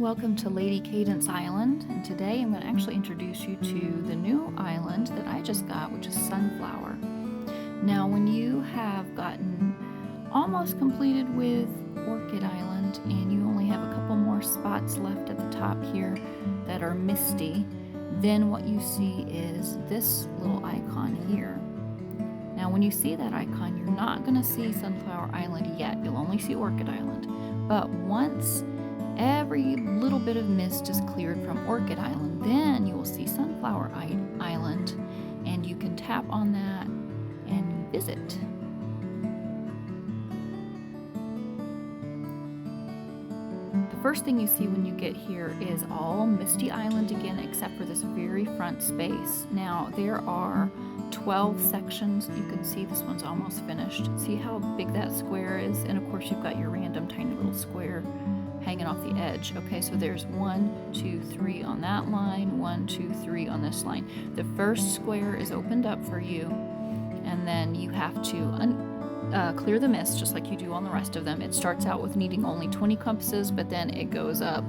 Welcome to Lady Cadence Island, and today I'm going to actually introduce you to the new island that I just got, which is Sunflower. Now, when you have gotten almost completed with Orchid Island and you only have a couple more spots left at the top here that are misty, then what you see is this little icon here. Now, when you see that icon, you're not going to see Sunflower Island yet. You'll only see Orchid Island. But once every little bit of mist is cleared from Orchid Island, then you will see Sunflower Island, and you can tap on that and visit. The first thing you see when you get here is all Misty Island again, except for this very front space. Now, there are 12 sections. You can see this one's almost finished. See how big that square is? And of course, you've got your random tiny little square hanging off the edge. Okay, so there's 1, 2, 3 on that line, 1, 2, 3 on this line. The first square is opened up for you, and then you have to clear the mist just like you do on the rest of them. It starts out with needing only 20 compasses, but then it goes up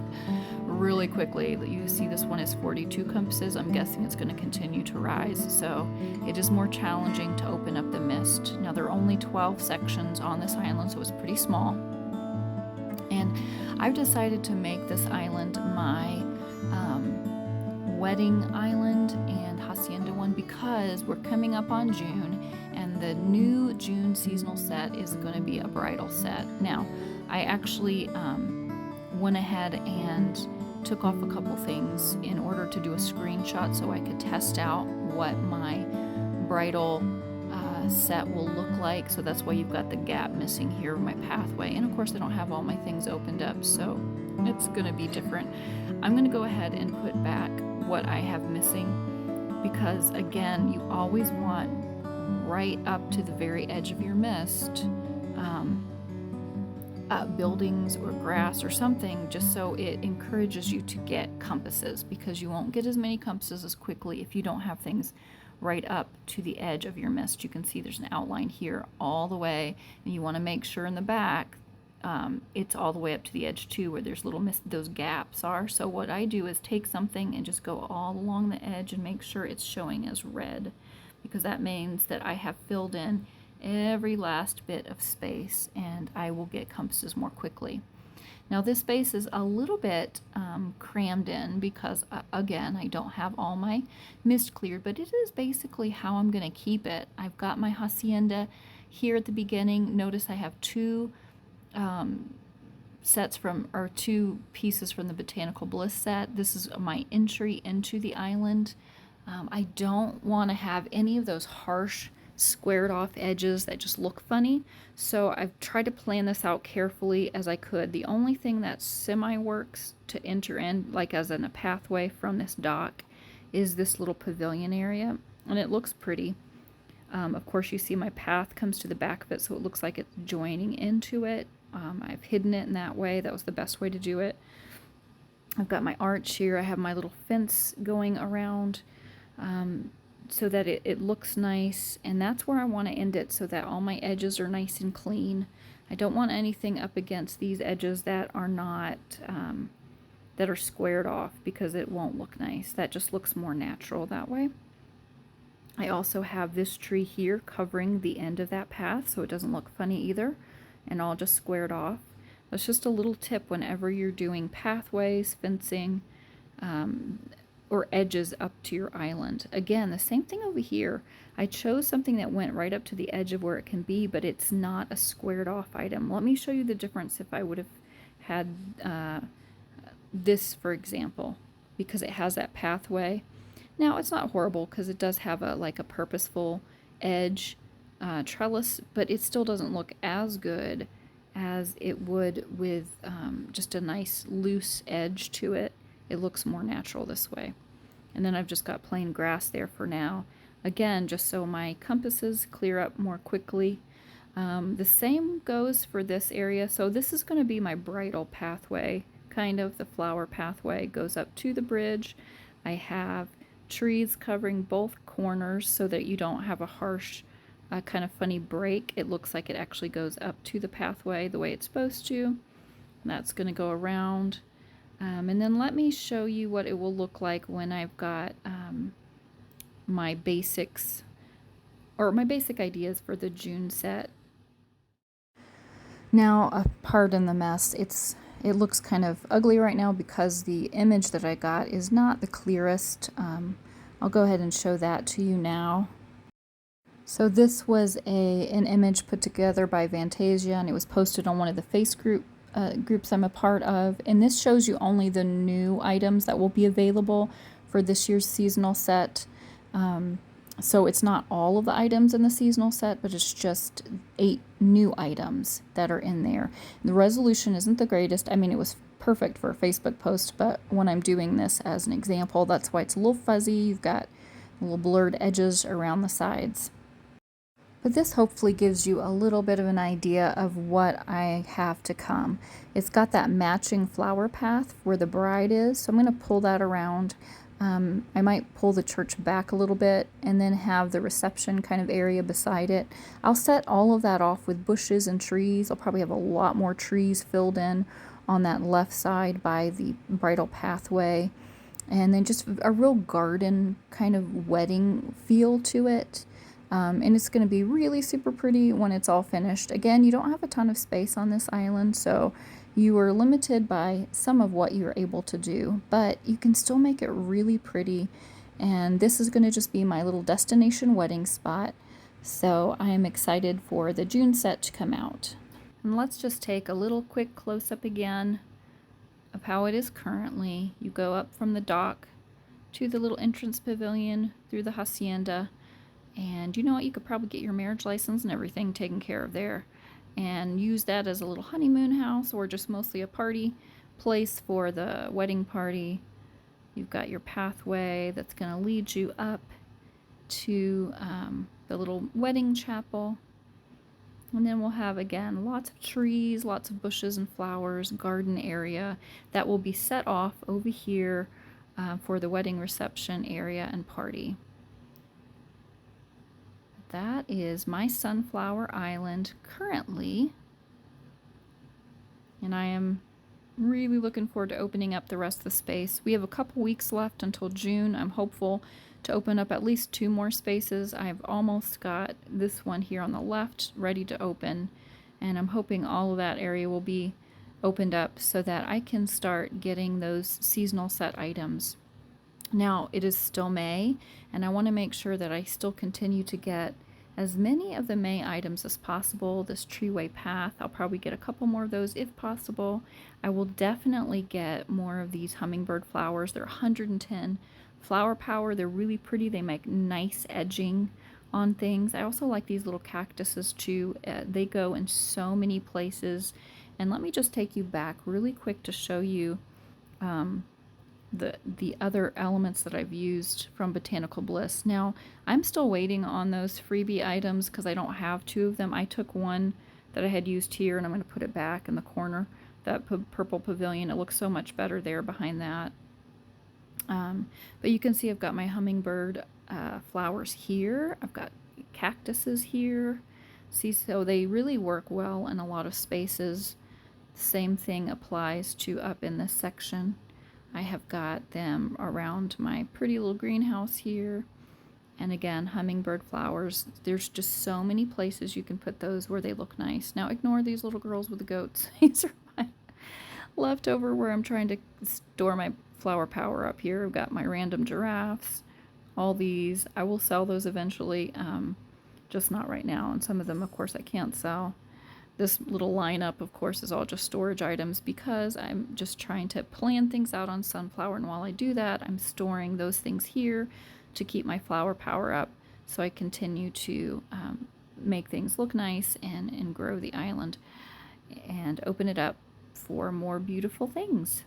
really quickly. You see this one is 42 compasses. I'm guessing it's going to continue to rise, so it is more challenging to open up the mist. Now, there are only 12 sections on this island, so it's pretty small. And I've decided to make this island my wedding island and hacienda one because we're coming up on June, and the new June seasonal set is going to be a bridal set. Now, I actually went ahead and took off a couple things in order to do a screenshot so I could test out what my bridal set will look like. So that's why you've got the gap missing here, my pathway, and of course I don't have all my things opened up, so it's going to be different. I'm going to go ahead and put back what I have missing because, again, you always want right up to the very edge of your mist buildings or grass or something, just so it encourages you to get compasses, because you won't get as many compasses as quickly if you don't have things right up to the edge of your mist. You can see there's an outline here all the way, and you want to make sure in the back it's all the way up to the edge too, where there's little those gaps are. So what I do is take something and just go all along the edge and make sure it's showing as red, because that means that I have filled in every last bit of space and I will get compasses more quickly. Now, this space is a little bit crammed in because, again, I don't have all my mist cleared, but it is basically how I'm going to keep it. I've got my hacienda here at the beginning. Notice I have two pieces from the Botanical Bliss set. This is my entry into the island. I don't want to have any of those harsh squared off edges that just look funny, so I've tried to plan this out carefully as I could. The only thing that semi works to enter in, like as in a pathway from this dock, is this little pavilion area, and it looks pretty. Of course, you see my path comes to the back of it, so it looks like it's joining into it. I've hidden it in that way. That was the best way to do it. I've got my arch here. I have my little fence going around so that it looks nice, and that's where I want to end it, so that all my edges are nice and clean. I don't want anything up against these edges that are not that are squared off, because it won't look nice. That just looks more natural that way. I also have this tree here covering the end of that path, so it doesn't look funny either, and all just squared off. That's just a little tip whenever you're doing pathways, fencing, or edges up to your island. Again, the same thing over here. I chose something that went right up to the edge of where it can be, but it's not a squared off item. Let me show you the difference if I would have had this, for example, because it has that pathway. Now, it's not horrible because it does have like a purposeful edge trellis, but it still doesn't look as good as it would with just a nice loose edge to it. It looks more natural this way. And then I've just got plain grass there for now. Again, just so my compasses clear up more quickly. The same goes for this area. So this is going to be my bridal pathway, kind of. The flower pathway goes up to the bridge. I have trees covering both corners so that you don't have a harsh kind of funny break. It looks like it actually goes up to the pathway the way it's supposed to. And that's going to go around. And then let me show you what it will look like when I've got my basics, or my basic ideas for the June set. Now, pardon the mess. It looks kind of ugly right now because the image that I got is not the clearest. I'll go ahead and show that to you now. So this was an image put together by Fantasia, and it was posted on one of the groups I'm a part of. And this shows you only the new items that will be available for this year's seasonal set. So it's not all of the items in the seasonal set, but it's just 8 new items that are in there. The resolution isn't the greatest. I mean, it was perfect for a Facebook post, but when I'm doing this as an example, that's why it's a little fuzzy. You've got little blurred edges around the sides. But this hopefully gives you a little bit of an idea of what I have to come. It's got that matching flower path where the bride is, so I'm going to pull that around. I might pull the church back a little bit and then have the reception kind of area beside it. I'll set all of that off with bushes and trees. I'll probably have a lot more trees filled in on that left side by the bridal pathway. And then just a real garden kind of wedding feel to it. And it's going to be really super pretty when it's all finished. Again, you don't have a ton of space on this island, so you are limited by some of what you're able to do, but you can still make it really pretty. And this is going to just be my little destination wedding spot. So I am excited for the June set to come out. And let's just take a little quick close-up again of how it is currently. You go up from the dock to the little entrance pavilion through the hacienda. And you know what? You could probably get your marriage license and everything taken care of there and use that as a little honeymoon house or just mostly a party place for the wedding party. You've got your pathway that's going to lead you up to the little wedding chapel. And then we'll have, again, lots of trees, lots of bushes and flowers, garden area that will be set off over here for the wedding reception area and party. That is my Sunflower Island currently, and I am really looking forward to opening up the rest of the space. We have a couple weeks left until June. I'm hopeful to open up at least 2 more spaces. I've almost got this one here on the left ready to open, and I'm hoping all of that area will be opened up so that I can start getting those seasonal set items. Now, it is still May, and I want to make sure that I still continue to get as many of the May items as possible. This treeway path, I'll probably get a couple more of those if possible. I will definitely get more of these hummingbird flowers. They're 110 flower power. They're really pretty. They make nice edging on things. I also like these little cactuses too. They go in so many places. And let me just take you back really quick to show you the other elements that I've used from Botanical Bliss. Now, I'm still waiting on those freebie items because I don't have 2 of them. I took one that I had used here and I'm going to put it back in the corner, that purple pavilion. It looks so much better there behind that. But you can see I've got my hummingbird flowers here. I've got cactuses here. See, so they really work well in a lot of spaces. The same thing applies to up in this section. I have got them around my pretty little greenhouse here. And again, hummingbird flowers. There's just so many places you can put those where they look nice. Now ignore these little girls with the goats. These are my leftover where I'm trying to store my flower power up here. I've got my random giraffes. All these. I will sell those eventually, just not right now. And some of them, of course, I can't sell. This little lineup, of course, is all just storage items because I'm just trying to plan things out on Sunflower. And while I do that, I'm storing those things here to keep my flower power up so I continue to make things look nice and grow the island and open it up for more beautiful things.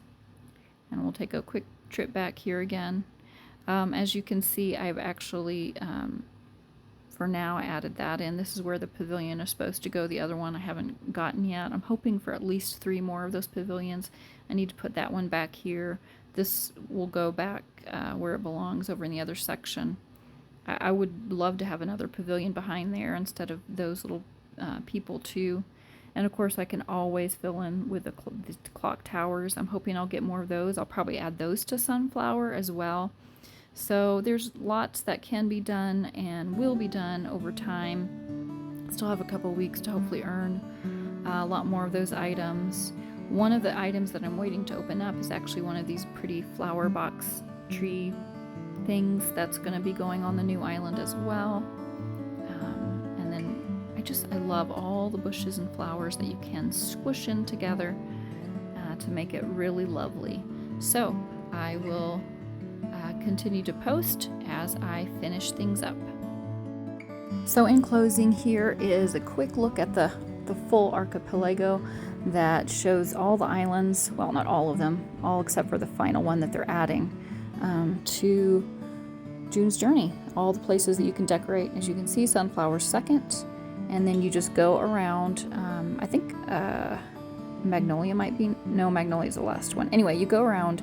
And we'll take a quick trip back here again. As you can see, I've actually for now, I added that in. This is where the pavilion is supposed to go. The other one I haven't gotten yet. I'm hoping for at least 3 more of those pavilions. I need to put that one back here. This will go back where it belongs over in the other section. I would love to have another pavilion behind there instead of those little people too. And of course I can always fill in with the clock towers. I'm hoping I'll get more of those. I'll probably add those to sunflower as well. So there's lots that can be done and will be done over time. Still have a couple weeks to hopefully earn a lot more of those items. One of the items that I'm waiting to open up is actually one of these pretty flower box tree things that's going to be going on the new island as well. And then I love all the bushes and flowers that you can squish in together to make it really lovely. So I will continue to post as I finish things up. So in closing, here is a quick look at the full archipelago that shows all the islands, well, not all of them, all except for the final one that they're adding to June's Journey. All the places that you can decorate. As you can see, sunflowers second, and then you just go around. I think magnolia might be, no, magnolia's the last one. Anyway, you go around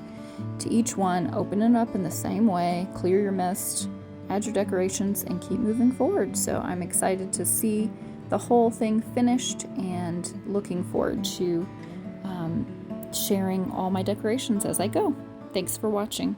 to each one, open it up in the same way, clear your mist, add your decorations, and keep moving forward. So I'm excited to see the whole thing finished and looking forward to sharing all my decorations as I go. Thanks for watching.